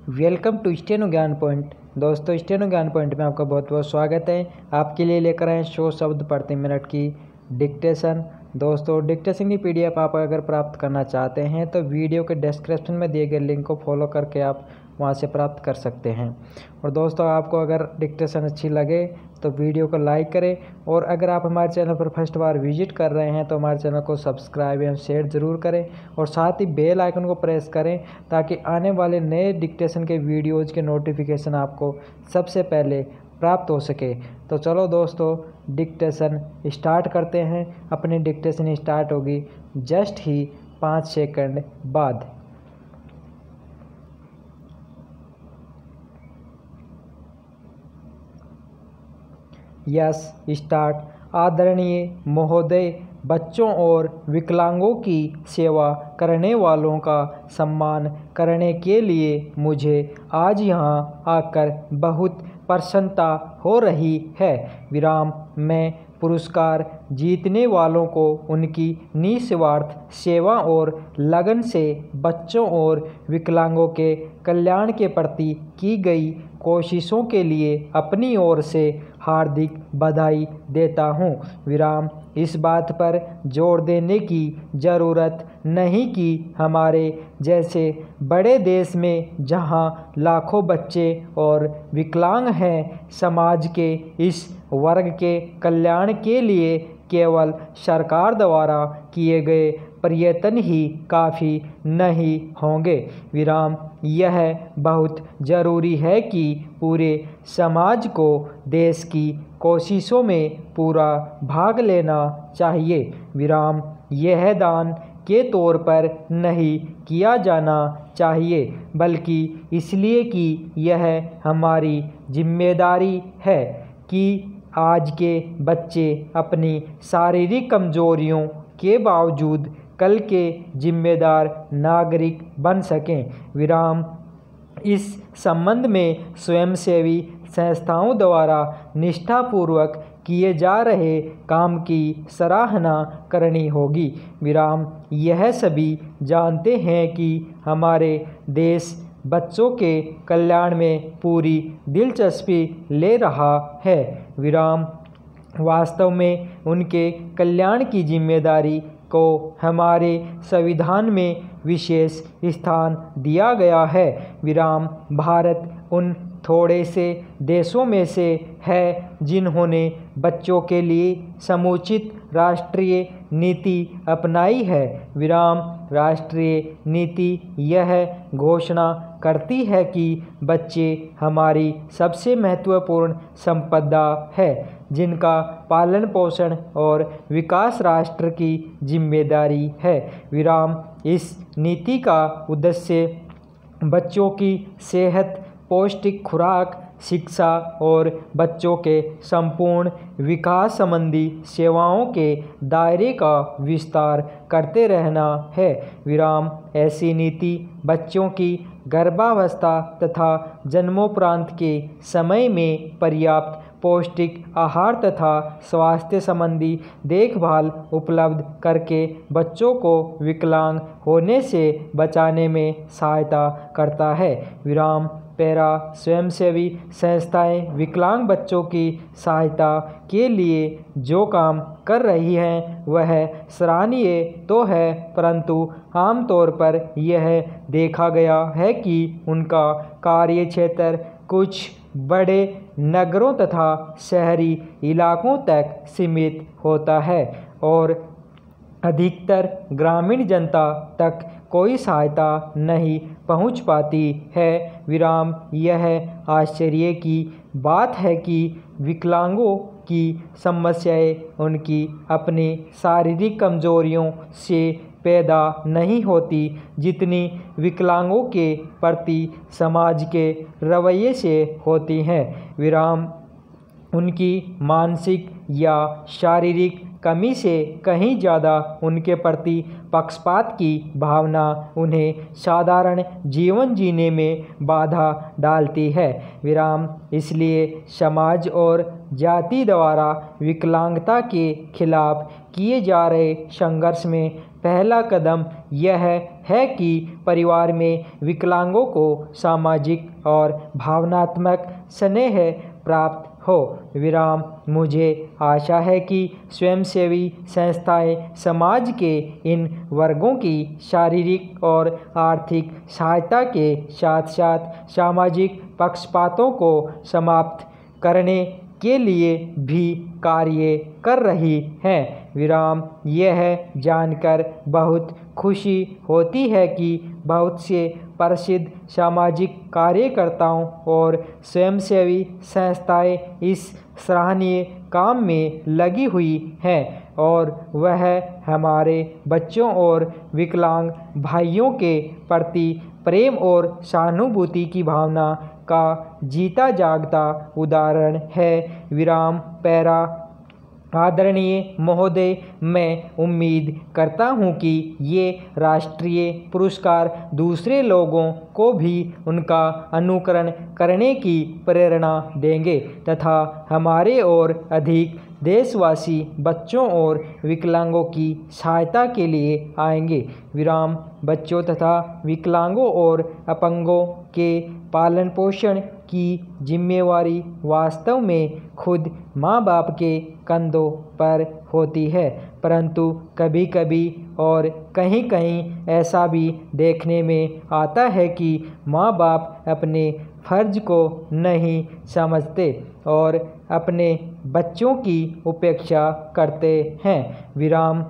Welcome to steno ज्ञान point. दोस्तों, steno ज्ञान पॉइंट में आपका बहुत बहुत स्वागत है। आपके लिए लेकर आए 100 शब्द प्रति मिनट की डिक्टेशन। दोस्तों, डिक्टेशन की पीडीएफ आप अगर प्राप्त करना चाहते हैं तो वीडियो के डिस्क्रिप्शन में दिए गए लिंक को फॉलो करके आप वहां से प्राप्त कर सकते हैं। और दोस्तों, आपको अगर डिक्टेशन अच्छी लगे तो वीडियो को लाइक करें, और अगर आप हमारे चैनल पर फर्स्ट बार विजिट कर रहे हैं तो हमारे चैनल को सब्सक्राइब एवं शेयर ज़रूर करें, और साथ ही बेल आइकन को प्रेस करें ताकि आने वाले नए डिक्टेशन के वीडियोज़ के नोटिफिकेशन आपको सबसे पहले प्राप्त हो सके। तो चलो दोस्तों, डिक्टेशन स्टार्ट करते हैं। अपनी डिक्टेशन स्टार्ट होगी जस्ट ही 5 सेकंड बाद। Yes start. आदरणीय महोदय, बच्चों और विकलांगों की सेवा करने वालों का सम्मान करने के लिए मुझे आज यहाँ आकर बहुत प्रसन्नता हो रही है। विराम। मैं पुरस्कार जीतने वालों को उनकी निस्वार्थ सेवा और लगन से बच्चों और विकलांगों के कल्याण के प्रति की गई कोशिशों के लिए अपनी ओर से हार्दिक बधाई देता हूँ। विराम। इस बात पर जोर देने की ज़रूरत नहीं कि हमारे जैसे बड़े देश में जहाँ लाखों बच्चे और विकलांग हैं, समाज के इस वर्ग के कल्याण के लिए केवल सरकार द्वारा किए गए प्रयत्न ही काफ़ी नहीं होंगे। विराम। यह बहुत ज़रूरी है कि पूरे समाज को देश की कोशिशों में पूरा भाग लेना चाहिए। विराम। यह दान के तौर पर नहीं किया जाना चाहिए, बल्कि इसलिए कि यह हमारी जिम्मेदारी है कि आज के बच्चे अपनी शारीरिक कमजोरियों के बावजूद कल के जिम्मेदार नागरिक बन सकें। विराम। इस संबंध में स्वयंसेवी संस्थाओं द्वारा निष्ठापूर्वक किए जा रहे काम की सराहना करनी होगी। विराम। यह सभी जानते हैं कि हमारे देश बच्चों के कल्याण में पूरी दिलचस्पी ले रहा है। विराम। वास्तव में उनके कल्याण की जिम्मेदारी को हमारे संविधान में विशेष स्थान दिया गया है। विराम। भारत उन थोड़े से देशों में से है जिन्होंने बच्चों के लिए समुचित राष्ट्रीय नीति अपनाई है। विराम। राष्ट्रीय नीति यह घोषणा करती है कि बच्चे हमारी सबसे महत्वपूर्ण संपदा है, जिनका पालन पोषण और विकास राष्ट्र की जिम्मेदारी है। विराम। इस नीति का उद्देश्य बच्चों की सेहत, पौष्टिक खुराक, शिक्षा और बच्चों के संपूर्ण विकास संबंधी सेवाओं के दायरे का विस्तार करते रहना है। विराम। ऐसी नीति बच्चों की गर्भावस्था तथा जन्मोपरांत के समय में पर्याप्त पौष्टिक आहार तथा स्वास्थ्य संबंधी देखभाल उपलब्ध करके बच्चों को विकलांग होने से बचाने में सहायता करता है। विराम। पैरा स्वयंसेवी संस्थाएं विकलांग बच्चों की सहायता के लिए जो काम कर रही हैं वह सराहनीय तो है, परंतु आमतौर पर यह देखा गया है कि उनका कार्यक्षेत्र कुछ बड़े नगरों तथा शहरी इलाकों तक सीमित होता है और अधिकतर ग्रामीण जनता तक कोई सहायता नहीं पहुंच पाती है। विराम। यह आश्चर्य की बात है कि विकलांगों की समस्याएं उनकी अपनी शारीरिक कमजोरियों से पैदा नहीं होती, जितनी विकलांगों के प्रति समाज के रवैये से होती हैं। विराम। उनकी मानसिक या शारीरिक कमी से कहीं ज़्यादा उनके प्रति पक्षपात की भावना उन्हें साधारण जीवन जीने में बाधा डालती है। विराम। इसलिए समाज और जाति द्वारा विकलांगता के खिलाफ किए जा रहे संघर्ष में पहला कदम यह है कि परिवार में विकलांगों को सामाजिक और भावनात्मक स्नेह प्राप्त हो। विराम मुझे आशा है कि स्वयंसेवी संस्थाएं समाज के इन वर्गों की शारीरिक और आर्थिक सहायता के साथ साथ सामाजिक पक्षपातों को समाप्त करने के लिए भी कार्य कर रही हैं। विराम यह जानकर बहुत खुशी होती है कि बहुत से प्रसिद्ध सामाजिक कार्यकर्ताओं और स्वयंसेवी संस्थाएं इस सराहनीय काम में लगी हुई हैं और वह हमारे बच्चों और विकलांग भाइयों के प्रति प्रेम और सहानुभूति की भावना का जीता जागता उदाहरण है। विराम पैरा आदरणीय महोदय, मैं उम्मीद करता हूं कि ये राष्ट्रीय पुरस्कार दूसरे लोगों को भी उनका अनुकरण करने की प्रेरणा देंगे तथा हमारे और अधिक देशवासी बच्चों और विकलांगों की सहायता के लिए आएंगे। विराम बच्चों तथा विकलांगों और अपंगों के पालन पोषण की जिम्मेवारी वास्तव में खुद माँ बाप के कंधों पर होती है, परंतु कभी कभी और कहीं कहीं ऐसा भी देखने में आता है कि माँ बाप अपने फर्ज को नहीं समझते और अपने बच्चों की उपेक्षा करते हैं। विराम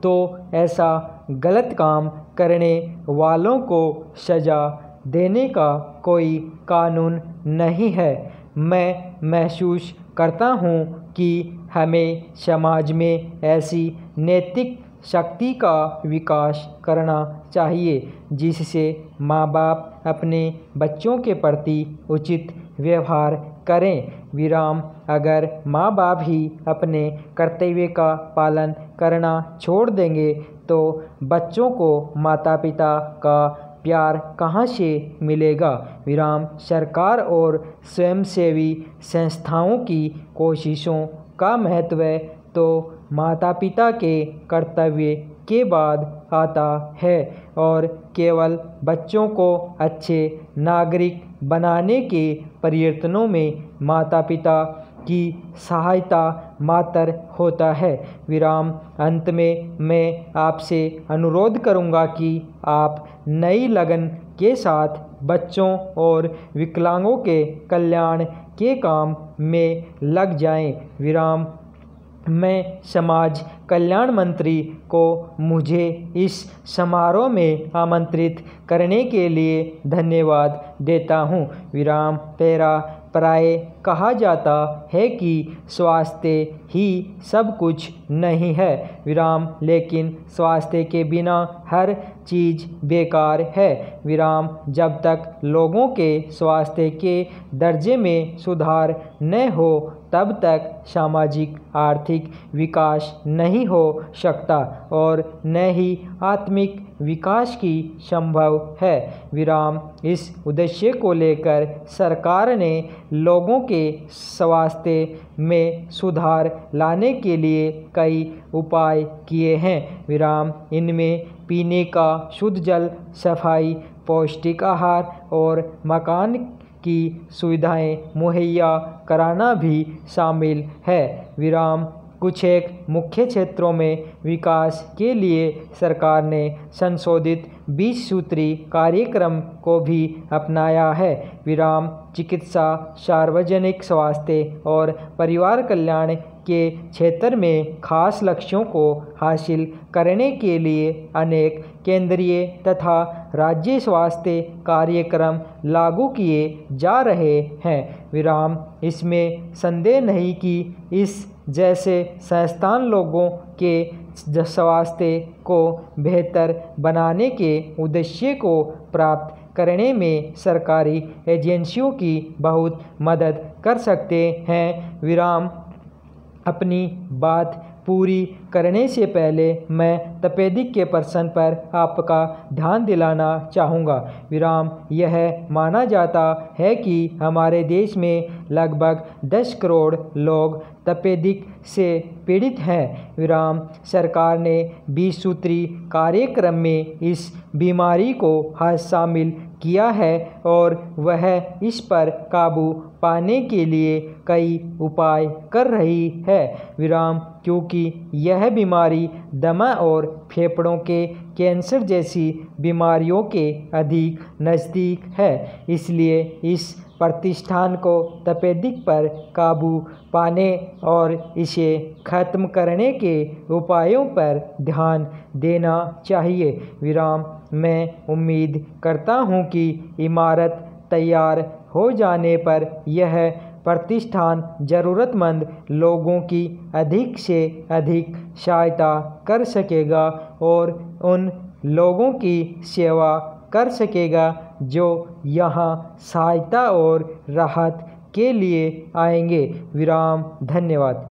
तो ऐसा गलत काम करने वालों को सज़ा देने का कोई कानून नहीं है। मैं महसूस करता हूँ कि हमें समाज में ऐसी नैतिक शक्ति का विकास करना चाहिए जिससे माँ बाप अपने बच्चों के प्रति उचित व्यवहार करें। विराम अगर माँ बाप ही अपने कर्तव्य का पालन करना छोड़ देंगे तो बच्चों को माता पिता का प्यार कहाँ से मिलेगा। विराम सरकार और स्वयंसेवी संस्थाओं की कोशिशों का महत्व तो माता पिता के कर्तव्य के बाद आता है और केवल बच्चों को अच्छे नागरिक बनाने के प्रयत्नों में माता पिता की सहायता मात्र होता है। विराम अंत में मैं आपसे अनुरोध करूंगा कि आप नई लगन के साथ बच्चों और विकलांगों के कल्याण के काम में लग जाएं। विराम मैं समाज कल्याण मंत्री को मुझे इस समारोह में आमंत्रित करने के लिए धन्यवाद देता हूँ। विराम पैरा प्राय कहा जाता है कि स्वास्थ्य ही सब कुछ नहीं है। विराम लेकिन स्वास्थ्य के बिना हर चीज़ बेकार है। विराम जब तक लोगों के स्वास्थ्य के दर्जे में सुधार न हो तब तक सामाजिक आर्थिक विकास नहीं हो सकता और न ही आत्मिक विकास की संभव है। विराम इस उद्देश्य को लेकर सरकार ने लोगों के स्वास्थ्य में सुधार लाने के लिए कई उपाय किए हैं। विराम इनमें पीने का शुद्ध जल, सफाई, पौष्टिक आहार और मकान की सुविधाएं मुहैया कराना भी शामिल है। विराम कुछ एक मुख्य क्षेत्रों में विकास के लिए सरकार ने संशोधित 20 सूत्री कार्यक्रम को भी अपनाया है। विराम चिकित्सा, सार्वजनिक स्वास्थ्य और परिवार कल्याण के क्षेत्र में खास लक्ष्यों को हासिल करने के लिए अनेक केंद्रीय तथा राज्य स्वास्थ्य कार्यक्रम लागू किए जा रहे हैं। विराम इसमें संदेह नहीं कि इस जैसे संस्थान लोगों के स्वास्थ्य को बेहतर बनाने के उद्देश्य को प्राप्त करने में सरकारी एजेंसियों की बहुत मदद कर सकते हैं। विराम अपनी बात पूरी करने से पहले मैं तपेदिक के प्रश्न पर आपका ध्यान दिलाना चाहूँगा। विराम यह माना जाता है कि हमारे देश में लगभग 10 करोड़ लोग तपेदिक से पीड़ित हैं। विराम सरकार ने 20 सूत्री कार्यक्रम में इस बीमारी को शामिल किया है और वह इस पर काबू पाने के लिए कई उपाय कर रही है। विराम क्योंकि यह बीमारी दमा और फेफड़ों के कैंसर जैसी बीमारियों के अधिक नज़दीक है, इसलिए इस प्रतिष्ठान को तपेदिक पर काबू पाने और इसे ख़त्म करने के उपायों पर ध्यान देना चाहिए। विराम मैं उम्मीद करता हूँ कि इमारत तैयार हो जाने पर यह प्रतिष्ठान ज़रूरतमंद लोगों की अधिक से अधिक सहायता कर सकेगा और उन लोगों की सेवा कर सकेगा जो यहाँ सहायता और राहत के लिए आएंगे। विराम धन्यवाद।